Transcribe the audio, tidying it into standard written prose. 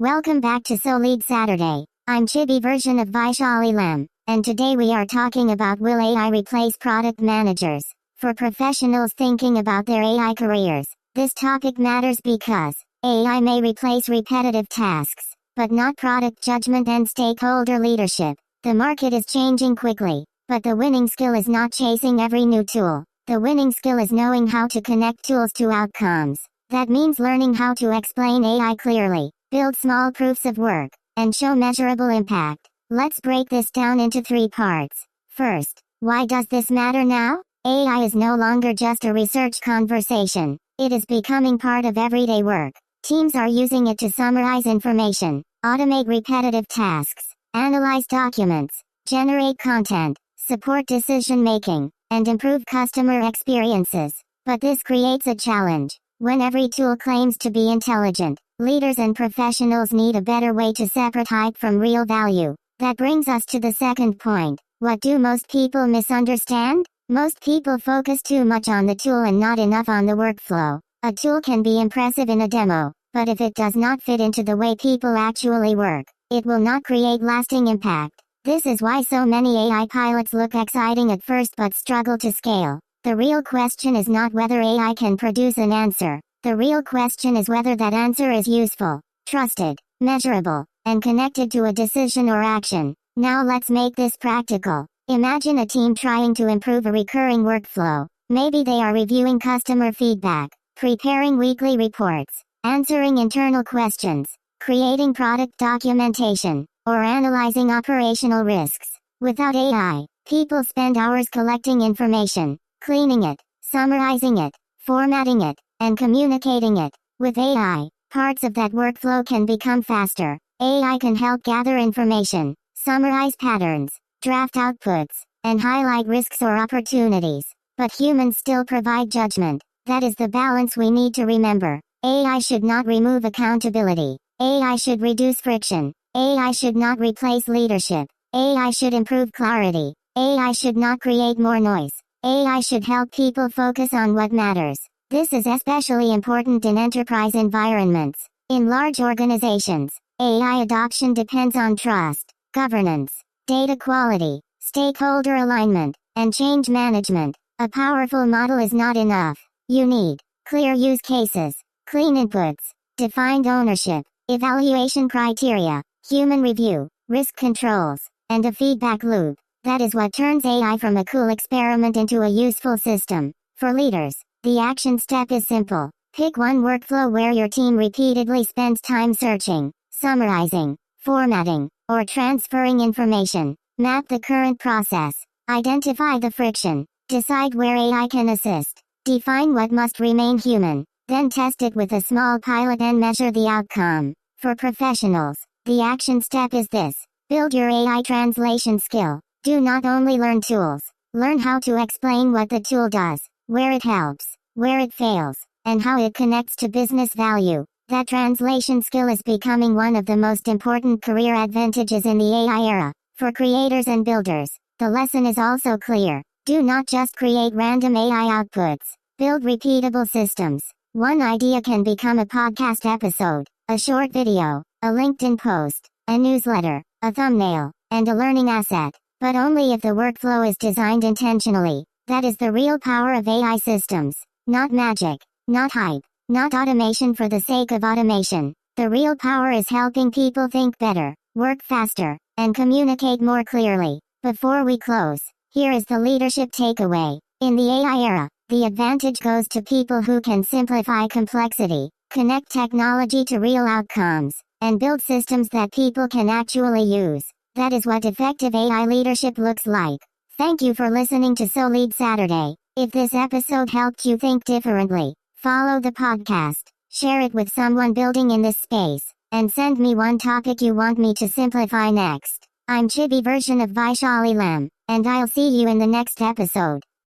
Welcome back to So Lead Saturday. I'm Chibi version of Vaishali Lambe, and today we are talking about will AI replace product managers? For professionals thinking about their AI careers, this topic matters because AI may replace repetitive tasks, but not product judgment and stakeholder leadership. The market is changing quickly, but the winning skill is not chasing every new tool. The winning skill is knowing how to connect tools to outcomes. That means learning how to explain AI clearly, build small proofs of work, and show measurable impact. Let's break this down into 3 parts. First, why does this matter now? AI is no longer just a research conversation. It is becoming part of everyday work. Teams are using it to summarize information, automate repetitive tasks, analyze documents, generate content, support decision-making, and improve customer experiences. But this creates a challenge. When every tool claims to be intelligent, leaders and professionals need a better way to separate hype from real value. That brings us to the second point. What do most people misunderstand? Most people focus too much on the tool and not enough on the workflow. A tool can be impressive in a demo, but if it does not fit into the way people actually work, it will not create lasting impact. This is why so many AI pilots look exciting at first but struggle to scale. The real question is not whether AI can produce an answer. The real question is whether that answer is useful, trusted, measurable, and connected to a decision or action. Now let's make this practical. Imagine a team trying to improve a recurring workflow. Maybe they are reviewing customer feedback, preparing weekly reports, answering internal questions, creating product documentation, or analyzing operational risks. Without AI, people spend hours collecting information, cleaning it, summarizing it, formatting it, and communicating it. With AI, parts of that workflow can become faster. AI can help gather information, summarize patterns, draft outputs, and highlight risks or opportunities. But humans still provide judgment. That is the balance we need to remember. AI should not remove accountability. AI should reduce friction. AI should not replace leadership. AI should improve clarity. AI should not create more noise. AI should help people focus on what matters. This is especially important in enterprise environments. In large organizations, AI adoption depends on trust, governance, data quality, stakeholder alignment, and change management. A powerful model is not enough. You need clear use cases, clean inputs, defined ownership, evaluation criteria, human review, risk controls, and a feedback loop. That is what turns AI from a cool experiment into a useful system. For leaders, the action step is simple. Pick one workflow where your team repeatedly spends time searching, summarizing, formatting, or transferring information. Map the current process. Identify the friction. Decide where AI can assist. Define what must remain human. Then test it with a small pilot and measure the outcome. For professionals, the action step is this. Build your AI translation skill. Do not only learn tools. Learn how to explain what the tool does, where it helps, where it fails, and how it connects to business value. That translation skill is becoming one of the most important career advantages in the AI era. For creators and builders, the lesson is also clear. Do not just create random AI outputs. Build repeatable systems. One idea can become a podcast episode, a short video, a LinkedIn post, a newsletter, a thumbnail, and a learning asset. But only if the workflow is designed intentionally. That is the real power of AI systems. Not magic, not hype, not automation for the sake of automation. The real power is helping people think better, work faster, and communicate more clearly. Before we close, here is the leadership takeaway. In the AI era, the advantage goes to people who can simplify complexity, connect technology to real outcomes, and build systems that people can actually use. That is what effective AI leadership looks like. Thank you for listening to So Lead Saturday. If this episode helped you think differently, follow the podcast, share it with someone building in this space, and send me one topic you want me to simplify next. I'm Chibi version of Vaishali Lambe, and I'll see you in the next episode.